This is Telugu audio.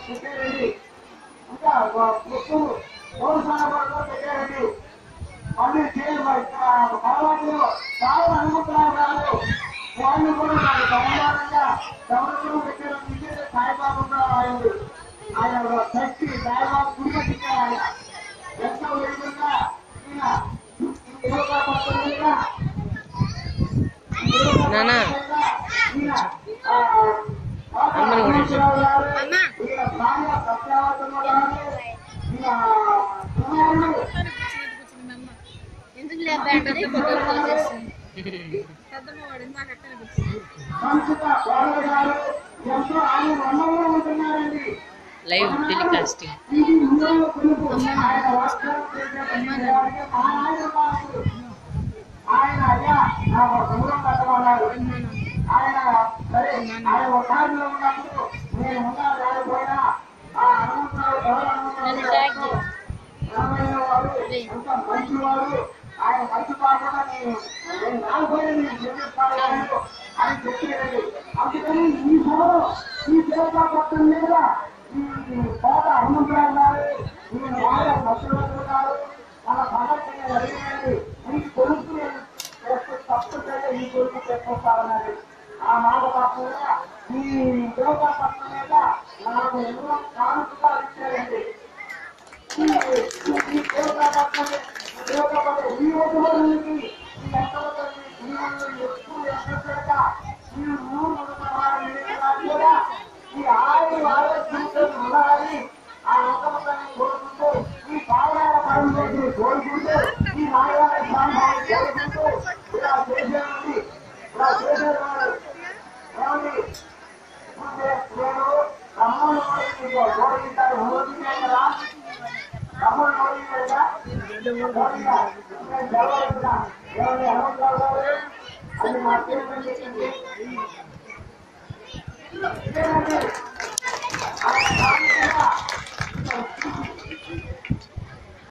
పెట్టారండి. ఇంకా ఎక్కువ ప్రోత్సాహపడుతూ పెట్టారండి. మళ్ళీ బాబాజీలో చాలా అనుకుంటున్నారు కాదు వాళ్ళు కూడా నాకు సమాధానంగా ఎవరు పెట్టారు సాయిబాబు ఆయన ఆయన శక్తి సాయిబాబు గుడి పెట్టారు. ఆయన ఎంతో విధంగా ఎందుకు లేదంటే లైవ్ టెలికాస్టింగ్ ఆయన అయ్యా నాకు దూరం కట్టమన్నారు. ఆయన సరే ఆయన ఒకసారిలో ఉన్నప్పుడు నేను ఉన్నా లేకపోయినా ఆ హనుమంతరావు వారు ఎంత మంచివారు. ఆయన మంచి కాకుండా నేను రాకపోయినా నేను చెల్లిస్తాను అని చెప్పేది. అందుకని ఈ సభలో ఈ దేవతా పట్టం మీద ఈ కోట హనుమంతరావు గారు ఈయన వారు నచ్చురాజు గారు మన సందర్శన జరిగినది. ఈ కొడుకు తప్పనిసరిగా ఈ కొడుకు పెట్టుకోవాలన్నది ఆ మాట కాకుండా ఈ దేవతా పట్టం మీద నాకు ఎన్నో కానుకగా ఇచ్చారండి. ఈ దేవతా పట్టం ఈ రోజులో ఈ ఎక్కువ ఎక్కడ ఈ మూడు కూడా ఈ ఆరు ఆరోగ్యం ఉండాలని ఆ నమ్మకాన్ని కోరుకుంటూ ఈ పావనాల పరంలో కోరుకుంటూ ఈ నాయకుల ప్రాంతాన్ని కోరుకుంటూ ఇలా చేసేది ఇలా చేసేవారు ఏమండి నేను రమ్మని ఓడిస్తారు ఓడితే కదా రమ్మని ఓడిస్తారు కదా ఏమండి హనుమంతరావు గారు అది మా పేరు